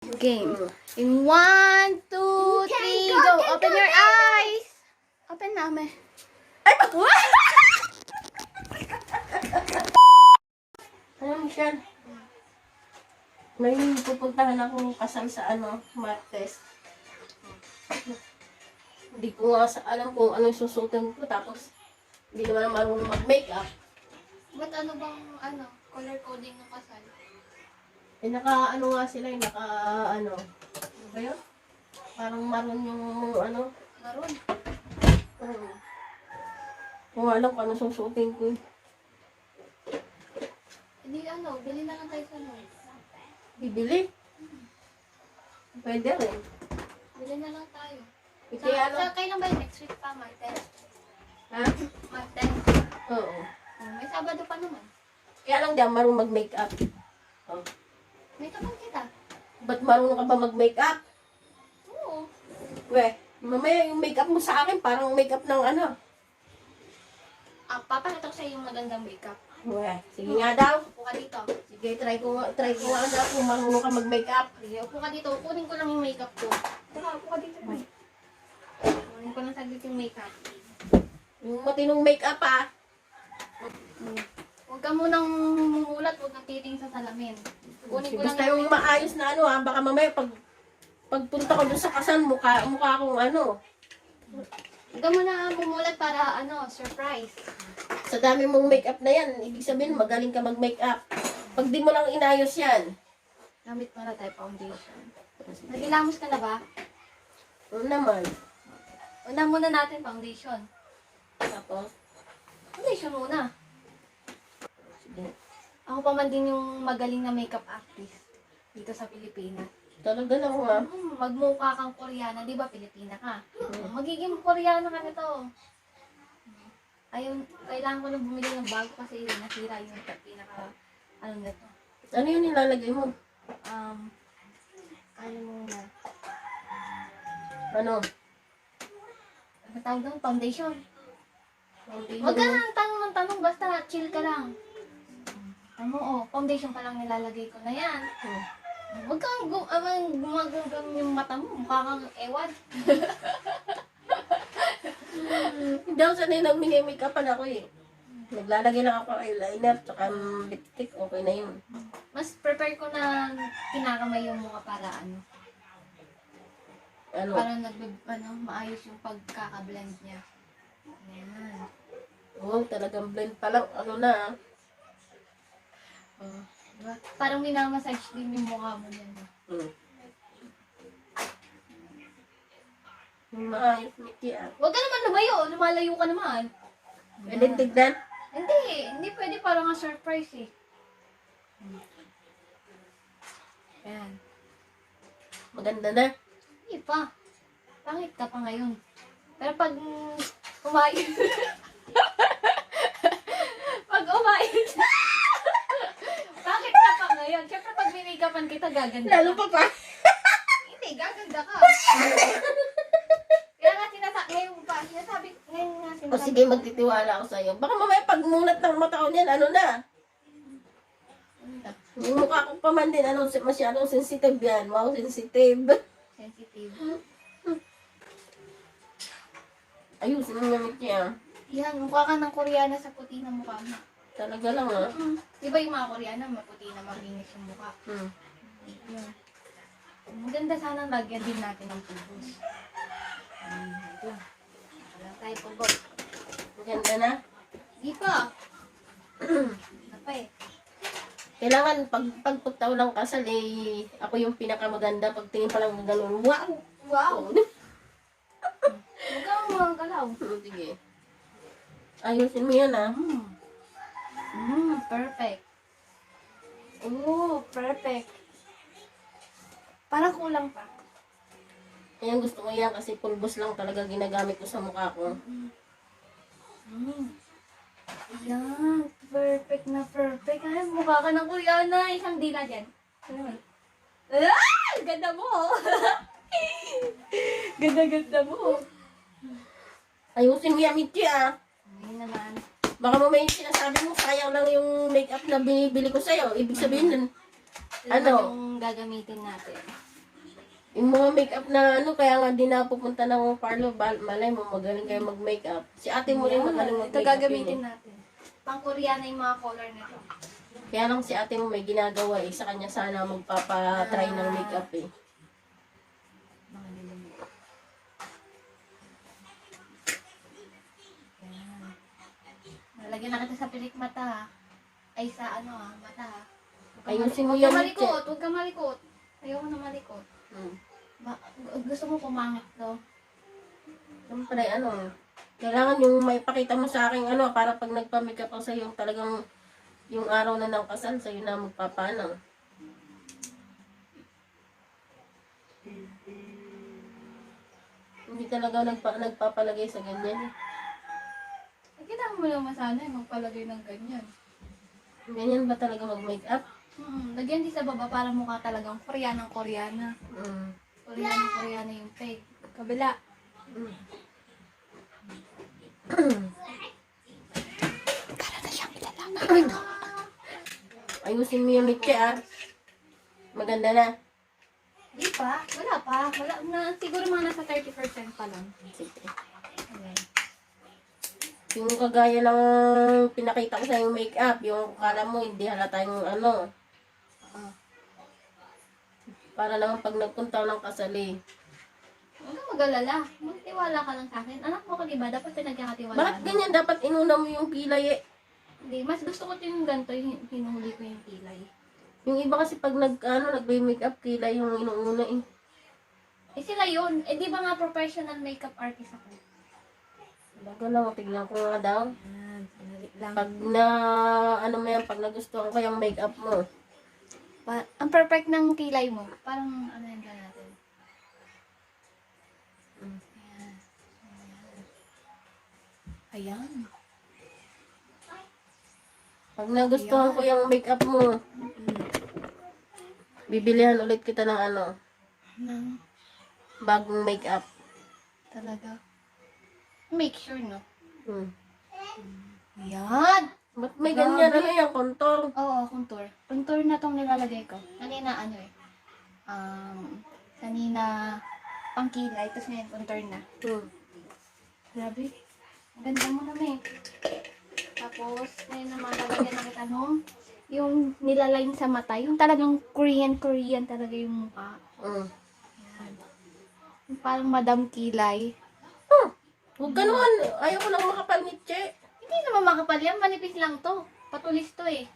Game. In 1, 2, 3, go. Open your eyes. Open namin. Ay, bakla! Ano, Michelle? May pupuntahan akong kasal sa Martes. Hindi ko nga alam kung anong susutin ko, tapos hindi naman marunong mag-makeup. Ba't color coding ng kasal? Nga sila, ano ba yun? Parang maroon yung Maroon. Kung alam ko anong susutin ko. Hindi bili na lang tayo sa Bibili? Pwede rin. Bili na lang tayo. Kailan ba yun? Next week pa, Martes? Ha? Martes? Oo. May Sabado pa naman. Kaya lang di ako marunong mag-makeup. Oh. May kapag kita. Ba't marunong ka ba mag-makeup? Oo. Weh, mamaya yung makeup mo sa akin, parang makeup ng Papakita ko sa iyo yung magandang makeup. Weh, sige nga daw. Upo ka dito. Sige, try ko nga daw kung marunong ka mag-makeup. Sige, upo ka dito. Kunin ko lang yung makeup ko. Tara, upo ka dito. Kunin ko lang saglit yung makeup. Yung matinong makeup Huwag ka munang mumulat, huwag kang titing sa salamin. Kunin ko lang Basta yung maayos na baka mamaya pagpunta ko doon sa kasal, mukha akong Huwag ka muna mumulat para surprise. Sa dami mong makeup na yan, ibig sabihin magaling ka mag-makeup. Pag di mo lang inayos yan. Gamit para tayo foundation. Nagilamos ka na ba? Ano naman? Una muna natin foundation. Tapos, Foundation muna. sige. Ako pa man din yung magaling na makeup artist dito sa Pilipinas. Talaga lang Magmukha kang Koreana, di ba Pilipina ka? Magiging Koreana ka na to. Ayun, kailangan ko na bumili ng bago kasi nasira yung pinaka, na to. Ano yun nilalagay mo? Muna. Ano? Ano tawag doon? Foundation. Foundation. Huwag ka nang tanong ng tanong, basta chill ka lang. Foundation pa lang nilalagay ko na yan. Huwag kang gumagam yung mata mo, mukha kang ewan. Hindi ako sanay nang mini-makeupan ako Naglalagay lang ako eyeliner, tsaka lipstick, okay na yun. Mas prepare ko na kinakamay yung mukha para Ano? para maayos yung pagkaka-blend niya. Ayan. Oo, talagang blend pa lang, Diba? Parang minamassage din yung mukha mo niyan. Maayos, Mickey Huwag ka naman lumayo, lumalayo ka naman. Pwede tignan? Hindi pwede, parang nga surprise Ayan. Maganda na. Hindi pa. Pangit ka pa ngayon. Pero pag umayos, pag umayos, pangit ka pa ngayon. Siyempre pag minikapan kita, gaganda Lalo ka. pa. Hindi, gaganda ka. Kaya nga ngayon nga O sige, magtitiwala ako sa'yo. Baka mamaya pag munat ng mata ko niyan, Yung mukha ko pa man din, masyadong sensitive yan. Wow, sensitive. Sensitive. Ayusin mo yung Mickey Yan, mukha ka ng Koreana sa puti na mukha mo. Talaga lang Di ba yung mga Koreana, maputi na maglinis yung mukha? Yan. Maganda sana lagyan din natin ng tubos. Wala tayo tubos. Maganda na. Di pa. Kailangan pagpagtaw ng kasal ako yung pinakamaganda. Pagtingin pa lang ng ganun, wow! Wow! Huwag kang mga galaw. Sige. Ayusin mo yan Perfect. Perfect. Parang kulang pa. Ayan, gusto ko yan kasi pulbos lang talaga ginagamit ko sa mukha ko. Yan. Perfect na perfect. Ay, mukha ka ng Koreana. Isang dila dyan. Ganda mo. Ganda mo. Ayusin mo yan, Michi Ayun naman. Baka mamaya yung sinasabi mo, sayang lang yung makeup na binibili ko sa'yo. Ibig sabihin nun, Ito yung gagamitin natin. Yung mga makeup na ano, kaya nga di na pupunta ng parlor, malay mo, magaling kayo mag-makeup. Si ate mo rin magaling Ito mag-makeup gagamitin yun eh. natin. Pang Koreana yung mga color nito. Kaya lang si ate mo may ginagawa eh. Sa kanya sana magpapa-try ng makeup eh. Mga nilamig. Yan. Nalagyan na kita sa pilik mata ha. Ay sa ano ha, mata ha. Ayusin mo Huwag yan, ka Mitche. malikot, huwag ka malikot. Ayoko na malikot. Gusto mo pumangit to? Siyempre, ano, kailangan yung may pakita mo sa akin, ano, para pag nagpa-makeup ako sa'yo, talagang yung araw na ng kasal, sa'yo na magpapanang. Hindi talaga nagpapalagay sa ganyan. Kailangan mo naman sana magpalagay ng ganyan. Ganyan ba talaga mag-makeup? Lagyan din sa baba para mukha talagang Koreana. Mm. Koreana yung fake. Kabila. Mm. Para na siyang ilalaki. Ayusin mo yung Mitche, ah. Maganda na. Di pa. Wala pa. Wala na. Siguro mga nasa 30% pa lang. Sige. Ayan. Yung kagaya ng pinakita ko sa yung makeup, yung kala mo hindi halata yung ano. Ah. Para naman pag nagpunta ako ng kasali. Huwag kang mag-alala. Magtiwala ka lang sa akin. Anak mo ka diba? Dapat pinagkakatiwalaan. Bakit ganyan? Dapat inuna mo yung kilay eh. Hindi. Mas gusto ko yung ganito. Yung hinuhuli ko yung kilay. Yung iba kasi pag nagbe-makeup, kilay yung inuuna eh. Eh sila yun. Eh di ba nga professional makeup artist ako? Bago lang, tignan ko nga daw. Yan. Sandali lang. Pag na, ano mo yan, pag nagustuhan ko yung makeup mo. Ang perfect ng kilay mo. Parang ano yan ka natin. Ayan. Ayan. Pag nagustuhan ko yung makeup mo, bibilihan ulit kita ng ano, Nang bagong makeup. talaga. Make sure, no? Hmm. Ayan. Ba't may ganyan? Ano yung contour? Oo, contour. Contour na tong nilalagay ko. Kanina ano eh. Kanina pangkilay. Tapos ngayon contour na. Hmm. Grabe. Ang ganda mo naman eh. Tapos, ngayon naman lalagyan na kita nung yung nilaline sa mata. Yung talagang Korean talaga yung mukha. Hmm. Ayan. Yung parang Madam Kilay. Huwag ka naman. Ayaw ko lang makapal ni Che. Hindi naman makapal yan. Manipis lang to. Patulis to eh.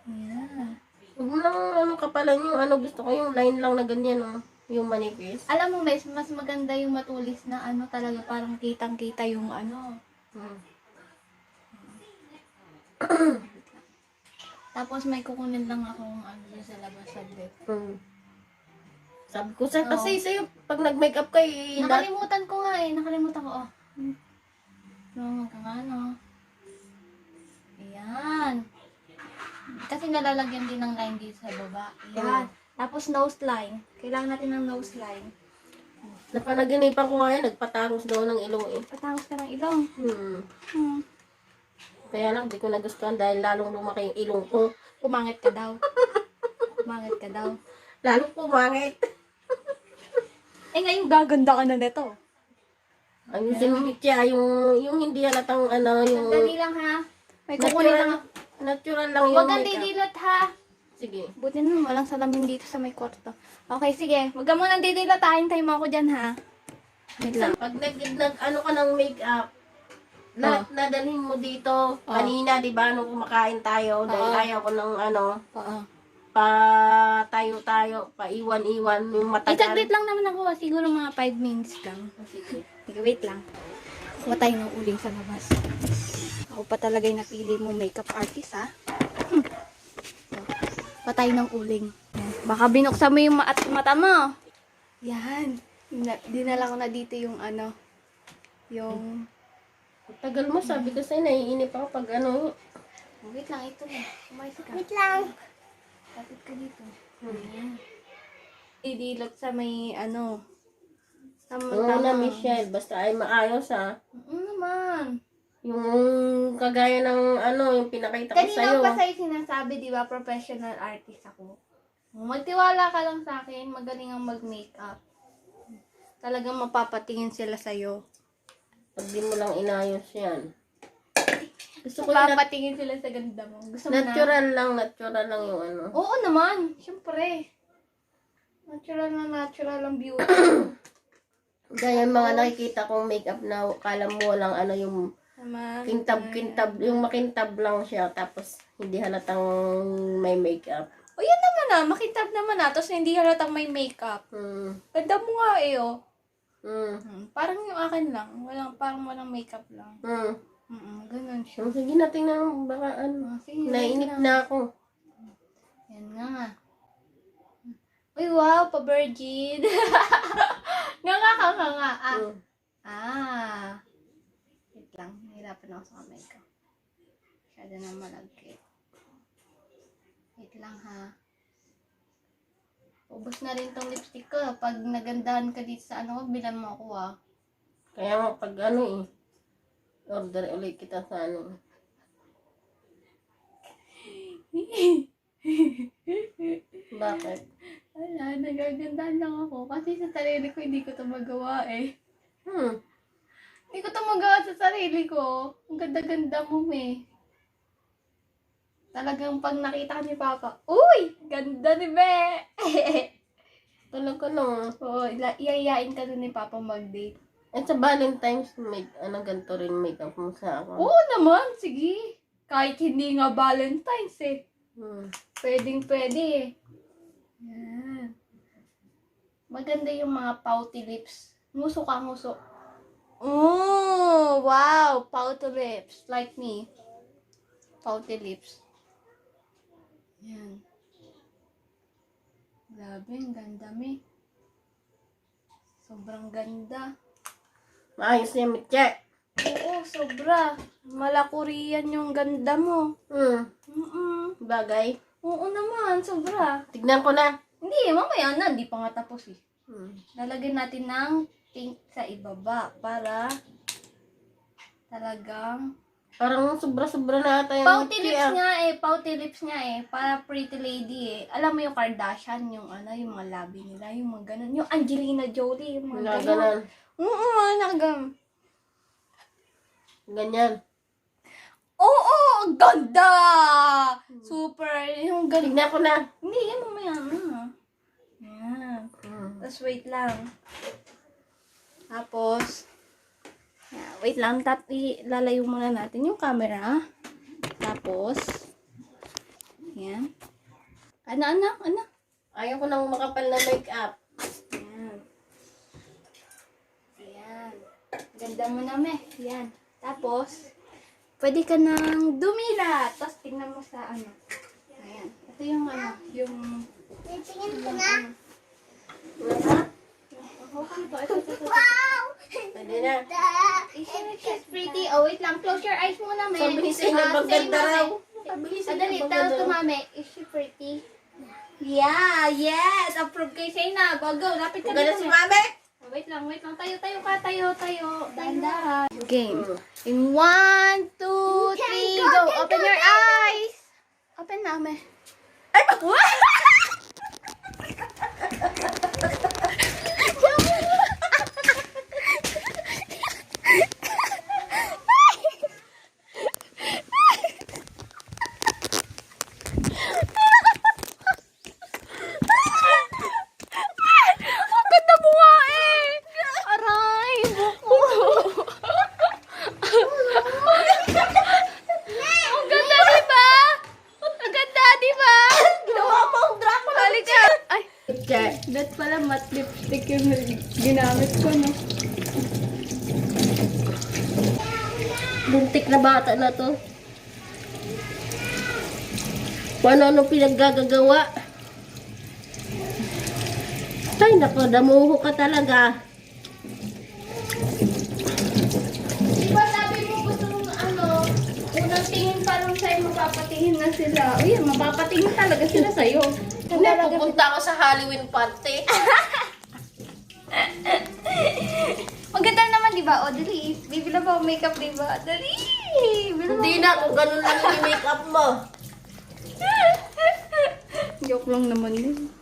Ayan. Huwag mo lang ano, kapalan yung ano. Gusto ko yung line lang na ganyan. Oh. Yung manipis. Alam mo, mas maganda yung matulis na ano talaga. Parang kitang-kita yung ano. Hmm. Tapos may kukunin lang akong ano dyan sa labas saglit. Hmm. Sabi ko sa Oo. kasi sa'yo, pag nag-makeup ka eh, Nakalimutan ko nga eh. Nakalimutan ko. Oh. No, ka nga no. Ayan. Kasi nalalagyan din ng line dito sa baba. Ayan. Tapos nose line. Kailangan natin ng nose line. napanaginipan ko nga yan, nagpatangos daw ng ilong eh. Patangos ka ng ilong. Hmm. Kaya lang, di ko nagustuhan dahil lalong lumaki yung ilong ko. Pumangit ka daw. Pumangit ka daw. Lalong pumangit. Eh ngayon gaganda ka na nito. Ayusin mo siya, yung hindi halatang ano, yung Sandali lang ha. May kukunin lang ako. natural lang yung Huwag kang makeup. didilot ha. Sige. Buti na walang salamin dito sa may kwarto. Okay, sige. Huwag ka munang didilot ha. Hintayin mo ako dyan ha. Wait lang. Pag ano ka ng makeup, nadalhin mo dito, kanina, di ba, nung kumakain tayo, dahil ayaw ko ng ano, Oo. tayo, paiwan-iwan, yung matagal. Isaglit lang naman ako. Siguro mga 5 minutes lang. Sige. Sige, wait lang. Kuha tayo ng uling sa labas. Ako pa talaga yung napili mo makeup artist, ha? So, kuha tayo ng uling. Baka binuksan mo yung mata mo. Yan. Dinala ko na dito yung ano. Yung... Tagal mo, sabi ko sa'yo, naiinip ako pag ano. Wait lang, ito na. Umayos ka. Wait lang. Kapit ka dito. Ayan. Didilot sa may ano. Oo na, Michelle, basta ay maayos ha. Naman. Yung kagaya ng ano, yung pinakita ko Kanina sa'yo. pa sa'yo sinasabi, di ba, professional artist ako. Magtiwala ka lang sa akin, magaling ang mag-makeup. Talagang mapapatingin sila sa'yo. Pag di mo lang inayos yan. Gusto ko yung Mapapatingin sila sa ganda mo. Gusto mo na? natural lang yung ano. Oo naman, syempre. Natural ang beauty. Kaya yung mga nakikita kong makeup na kala mo walang ano yung Naman. kintab, yung makintab lang siya tapos hindi halatang may makeup. O yan naman ah, makintab naman ah, tapos hindi halatang may makeup. Ganda mo nga eh oh. Parang yung akin lang, parang walang makeup lang. Ganun siya. Sige na, tingnan mo, baka ano. Sige, Nainip wait lang. na ako. Yan nga. Uy, wow, pa-virgin. nga. Wait lang, nahirapan ako sa kamay ko. Masyado na malagkit. Wait lang ha. Ubus na rin tong lipstick ko. Pag nagandahan ka dito sa ano ko, bilan mo ako ah. Kaya mo pag ano order ulit kita sa ano. Bakit? Wala, nagagandahan lang ako. Kasi sa sarili ko, hindi ko ito magawa eh. Hindi ko ito magawa sa sarili ko. Ang ganda-ganda mo eh. Talagang pag nakita ka ni Papa, uy! Ganda ni Be! Talaga lang. Oo, iayain ka dun ni Papa mag-date. At sa Valentine's, ganito rin makeup mo sa ako. Oo naman, sige. Kahit hindi nga Valentine's eh. Pwedeng-pwede eh. Yan. Maganda yung mga pouty lips. Nguso ka, nguso. Oh, wow! Pouty lips. Like me. Pouty lips. Yan. Grabe, ang ganda me. Sobrang ganda. Maayos niya, Mitche. Oo, sobra. Mala Korean yung ganda mo. Bagay. Oo naman, sobra. Tignan ko na. Hindi, mamaya na. Hindi pa nga tapos eh. Lalagyan natin ng pink sa ibaba para talagang Parang sobra-sobra na ata yung pouty Mitche, lips nga eh. Pouty lips nga eh. Para pretty lady eh. Alam mo yung Kardashian, yung ano, yung mga labi nila, yung mga ganun. Yung Angelina Jolie, yung mga ganun. Oo, Ganyan. Oo, ang ganda! Super, yung ganun. Tignan ko na. Hindi, yan mamaya na. Yan. Tapos wait lang. Tapos, yan, wait lang. Lalayo muna natin yung camera. Tapos, yan. Ano? Ayaw ko nang makapal na makeup. Yan. Yan. Ganda mo na, me. Yan. Tapos, pwede ka nang dumilat. Tapos, tingnan mo sa ano. Ayan. Ito yung ano, yung... Tingin ko na. Ito. Pwede na. She's pretty. Oh, wait lang. Close your eyes muna, me. Sabi niya na maganda raw. Sabi niya Dali, tell to mami. Is she pretty? Yeah, yes. Approve kay Shayna. Go. Lapit ka Ganda dito, si me. Mami. Oh, wait lang. Tayo ka. Dahan-dahan. Game. In 1, 2, 3, go. Open your eyes. Open na, me. Ay, ang ganda mo nga eh. Aray, buko. Ang ganda, diba? Ang ganda, diba? Ginawa mo ang Dracula. Halika. Ay, Mitche. that pala matte lipstick yung ginamit ko, no? Buntik na bata na to. Kung ano pinaggagawa. Ay, nako, damuho ka talaga. Diba sabi mo gusto mong ano, unang tingin pa lang sa'yo, mapapatingin na sila. Uy, mapapatingin talaga sila sa'yo. Hindi, pupunta ako sa Halloween party. Maganda naman, di ba? O, dali. Bibila pa ako makeup, di ba? Dali! Hindi na, kung ganun lang yung makeup mo. Joke lang naman yun.